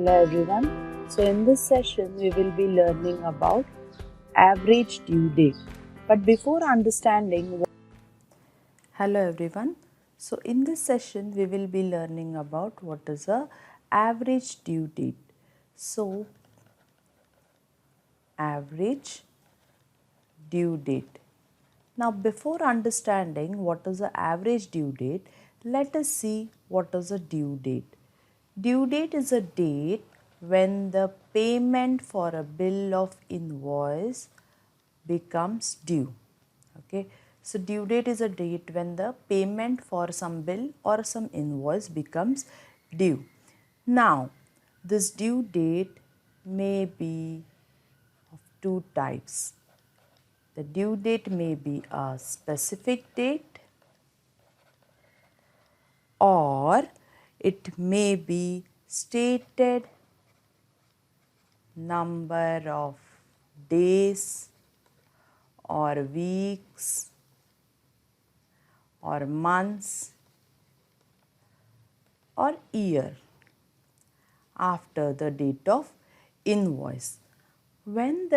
Hello everyone. So in this session we will be learning about average due date. But before understanding Hello everyone. So in this session we will be learning about what is a average due date. So average due date. Now before understanding what is the average due date, let us see what is a due date. Due date is a date when the payment for a bill of invoice becomes due. Okay. So due date is a date when the payment for some bill or some invoice becomes due. Now this due date may be of two types. The due date may be a specific date or it may be stated number of days or weeks or months or year after the date of invoice. When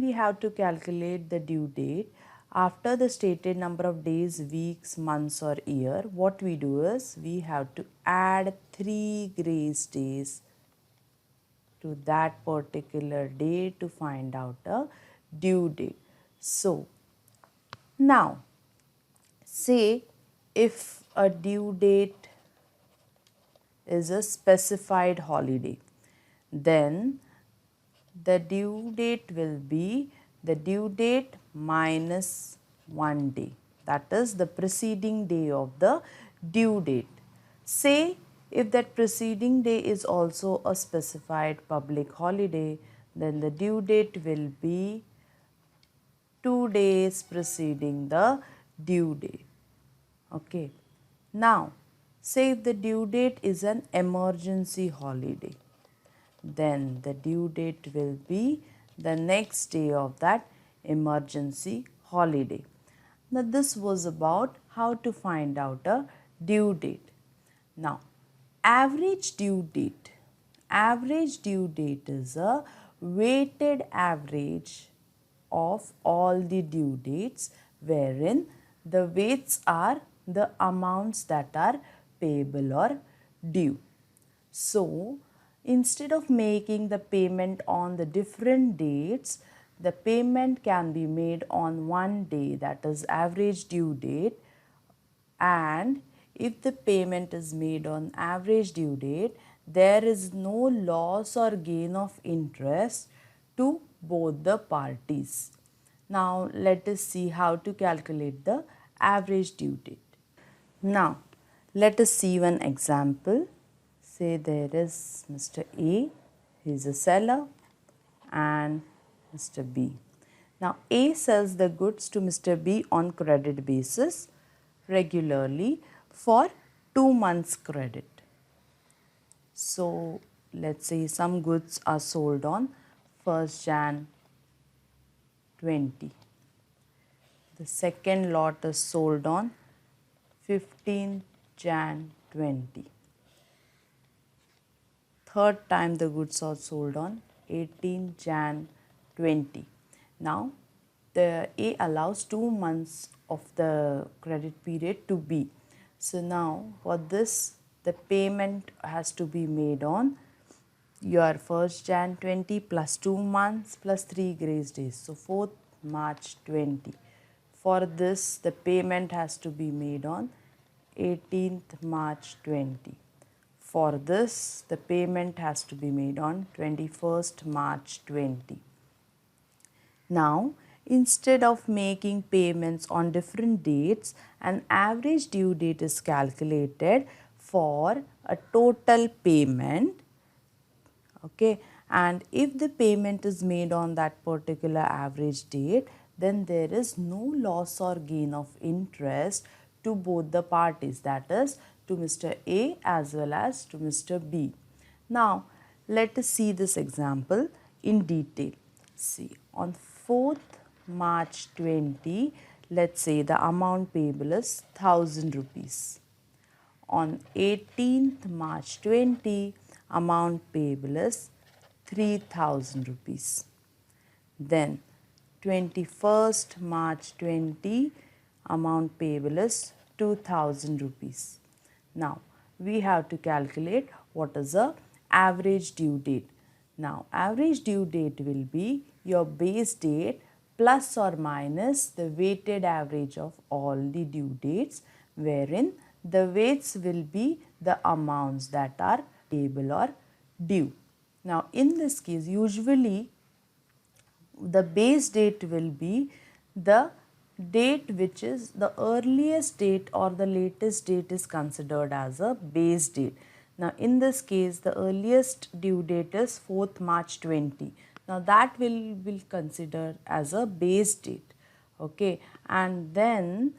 we have to calculate the due date after the stated number of days, weeks, months or year, what we do is we have to add 3 grace days to that particular day to find out a due date. So now say if a due date is a specified holiday, then the due date will be the due date minus 1 day, that is the preceding day of the due date. Say if that preceding day is also a specified public holiday, then the due date will be 2 days preceding the due date. Okay. Now, say if the due date is an emergency holiday, then the due date will be the next day of that emergency holiday. Now, this was about how to find out a due date. Now, average due date. Average due date is a weighted average of all the due dates wherein the weights are the amounts that are payable or due. So, instead of making the payment on the different dates, the payment can be made on one day, that is average due date, and if the payment is made on average due date, there is no loss or gain of interest to both the parties. Now let us see how to calculate the average due date. Now let us see one example. Say there is Mr. A, he is a seller, and Mr. B. Now A sells the goods to Mr. B on credit basis regularly for 2 months credit. So let's say some goods are sold on 1st Jan 20. The second lot is sold on 15th Jan 20. Third time the goods are sold on 18th Jan 20. Now the A allows 2 months of the credit period to B. So now for this the payment has to be made on your 1st Jan 20 plus 2 months plus 3 grace days. So 4th March 20. For this the payment has to be made on 18th March 20. For this the payment has to be made on 21st March 20. Now, instead of making payments on different dates, an average due date is calculated for a total payment. Okay, and if the payment is made on that particular average date, then there is no loss or gain of interest to both the parties, that is to Mr. A as well as to Mr. B. Now, let us see this example in detail. See, on 4th March 20, let's say the amount payable is 1000 rupees. On 18th March 20, amount payable is 3000 rupees. Then 21st March 20, amount payable is 2000 rupees. Now we have to calculate what is the average due date. Now average due date will be your base date plus or minus the weighted average of all the due dates, wherein the weights will be the amounts that are payable or due. Now in this case, usually the base date will be the date which is the earliest date or the latest date is considered as a base date. Now in this case, the earliest due date is 4th March 20. Now that will consider as a base date. Okay, and then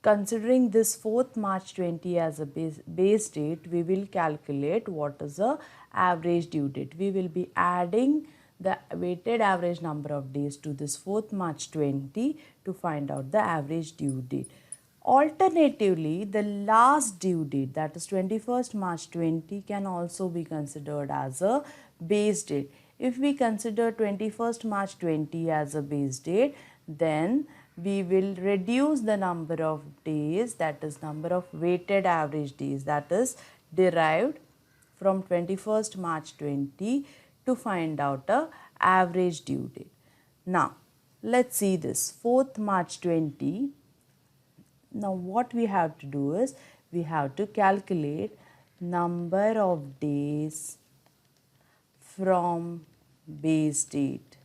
considering this 4th March 20 as a base date, we will calculate what is the average due date. We will be adding the weighted average number of days to this 4th March 20 to find out the average due date. Alternatively, the last due date, that is 21st March 20, can also be considered as a base date. If we consider 21st March 20 as a base date, then we will reduce the number of days, that is number of weighted average days, that is derived from 21st March 20 to find out a average due date. Now let's see this 4th March 20. Now what we have to do is we have to calculate number of days from base date.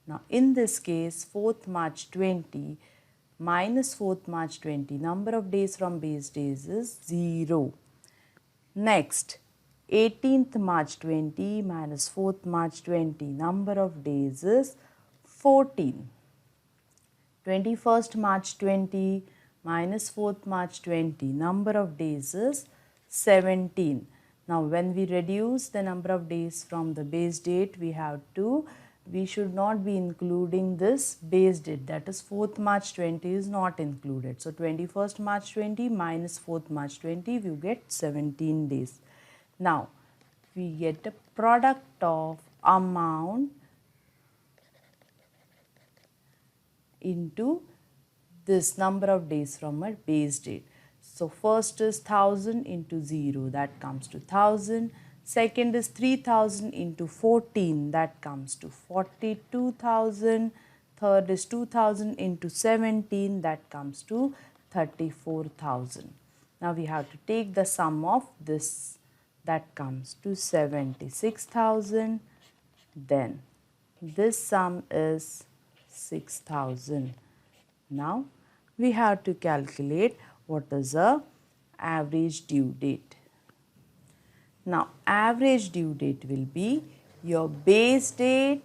Now in this case, 4th March 20 minus 4th March 20, number of days from base days is 0. Next, 18th March 20 minus 4th March 20, number of days is 14. 21st March 20 minus 4th March 20, number of days is 17. Now when we reduce the number of days from the base date, we should not be including this base date, that is 4th March 20 is not included. So 21st March 20 minus 4th March 20, you get 17 days. Now we get a product of amount into this number of days from a base date. So first is 1000 into 0, that comes to 1000. Second is 3000 into 14, that comes to 42,000. Third is 2000 into 17, that comes to 34,000. Now we have to take the sum of this, that comes to 76,000. Then this sum is 6,000. Now we have to calculate what is the average due date. Now average due date will be your base date.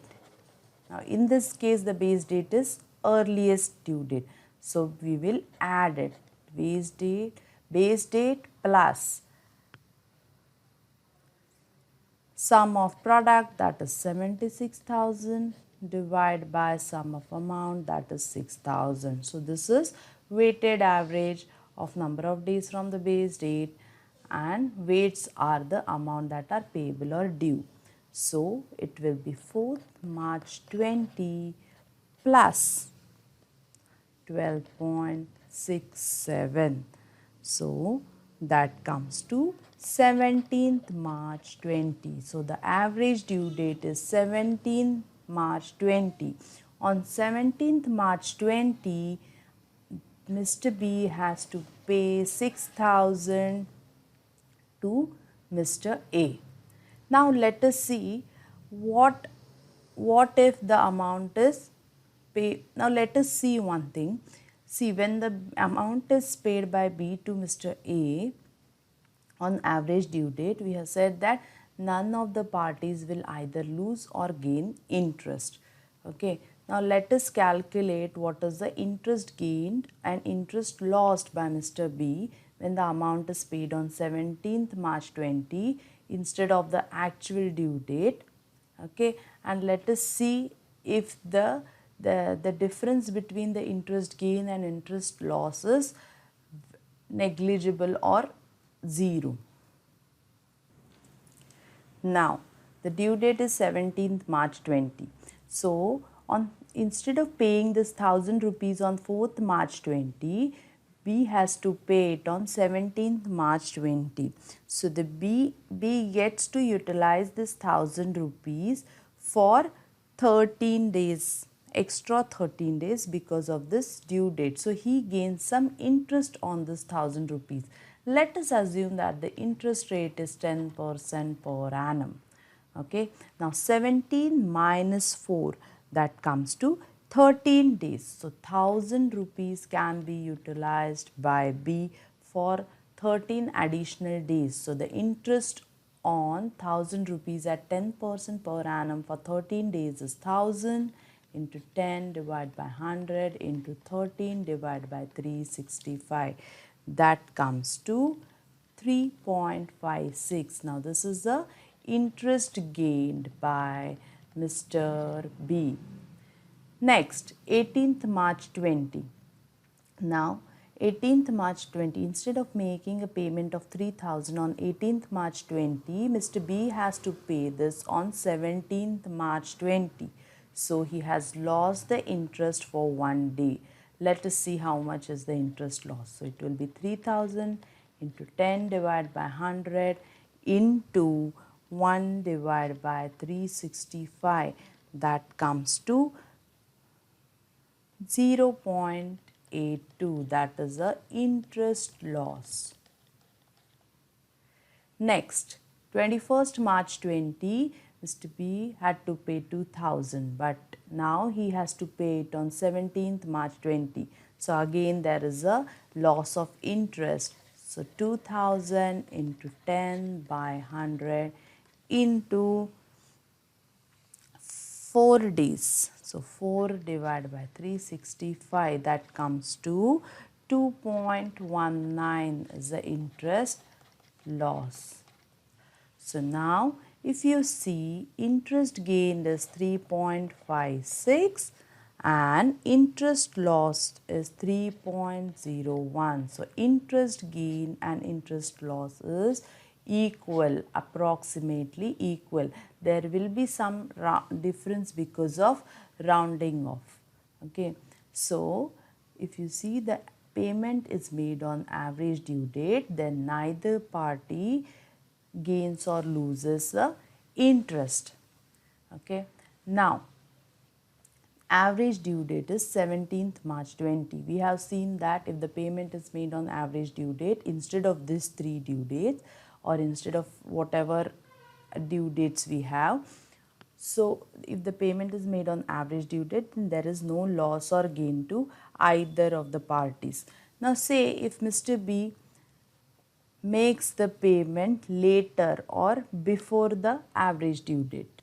Now in this case, the base date is earliest due date. So we will add it, base date plus sum of product, that is 76,000, divided by sum of amount, that is 6,000. So this is weighted average of number of days from the base date, and weights are the amount that are payable or due. So it will be 4th March 20 plus 12.67. So that comes to 17th March 20. So the average due date is 17th March 20. On 17th March 20, Mr. B has to pay 6,000 to Mr. A. Now let us see what if the amount is paid. Now let us see one thing. See, when the amount is paid by B to Mr. A on average due date, we have said that none of the parties will either lose or gain interest. Okay. Now let us calculate what is the interest gained and interest lost by Mr. B when the amount is paid on 17th March 20 instead of the actual due date. Okay, and let us see if the difference between the interest gain and interest loss is negligible or 0. Now, the due date is 17th March 20. So, instead of paying this 1000 rupees on 4th March 20, B has to pay it on 17th March 20. So, the B gets to utilize this 1000 rupees for 13 days, extra 13 days because of this due date. So, he gains some interest on this 1000 rupees. Let us assume that the interest rate is 10% per annum. Okay. Now, 17 minus 4, that comes to 13 days. So, 1000 rupees can be utilized by B for 13 additional days. So, the interest on 1000 rupees at 10% per annum for 13 days is 1000 into 10 divided by 100 into 13 divided by 365. That comes to 3.56. Now, this is the interest gained by Mr. B. Next, 18th March 20. Now, 18th March 20, instead of making a payment of 3000 on 18th March 20, Mr. B has to pay this on 17th March 20. So, he has lost the interest for one day. Let us see how much is the interest loss. So, it will be 3000 into 10 divided by 100 into 1 divided by 365. That comes to 0.82, that is the interest loss. Next, 21st March 20, Mr. B had to pay 2000, but now he has to pay it on 17th March 20. So, again there is a loss of interest. So, 2000 into 10 by 100 into 4 days. So, 4 divided by 365, that comes to 2.19 is the interest loss. So, now if you see, interest gained is 3.56 and interest lost is 3.01. So, interest gain and interest loss is equal, approximately equal. There will be some difference because of rounding off. Okay. So, if you see the payment is made on average due date, then neither party gains or loses the interest. Okay. Now, average due date is 17th March 20. We have seen that if the payment is made on average due date, instead of these 3 due dates or instead of whatever due dates we have, so if the payment is made on average due date, then there is no loss or gain to either of the parties. Now, say if Mr. B makes the payment later or before the average due date.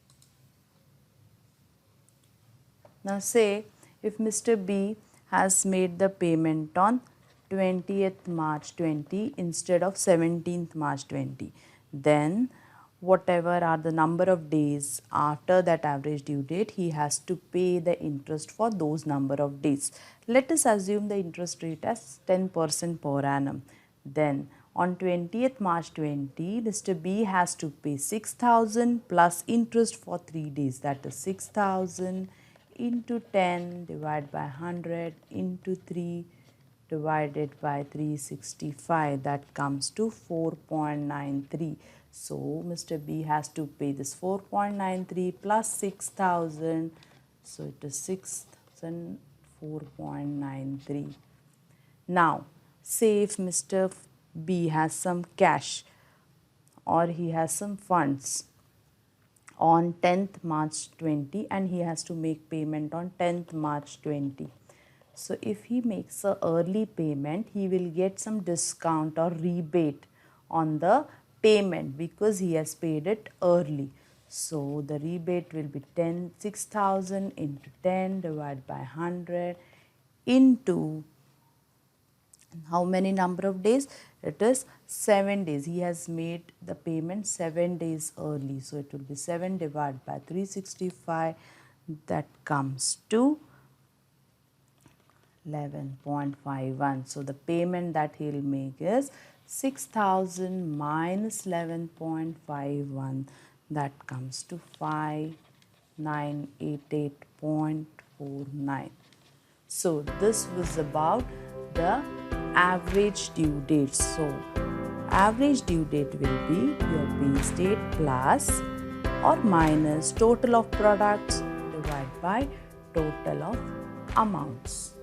Now, say if Mr. B has made the payment on 20th March 20 instead of 17th March 20, then whatever are the number of days after that average due date, he has to pay the interest for those number of days. Let us assume the interest rate as 10% per annum. Then on 20th March 20, Mr. B has to pay 6000 plus interest for 3 days, that is 6000 into 10 divided by 100 into 3 divided by 365, that comes to 4.93. So, Mr. B has to pay this 4.93 plus 6000, so it is 4.93. Now, say if Mr. B has some cash or he has some funds on 10th March 20 and he has to make payment on 10th March 20. So, if he makes a early payment, he will get some discount or rebate on the payment because he has paid it early. So, the rebate will be 6,000 into 10 divided by 100 into how many number of days? It is 7 days. He has made the payment 7 days early. So, it will be 7 divided by 365, that comes to 11.51. So, the payment that he will make is 6,000 minus 11.51, that comes to 5988.49. So this was about the average due date. So average due date will be your base date plus or minus total of products divided by total of amounts.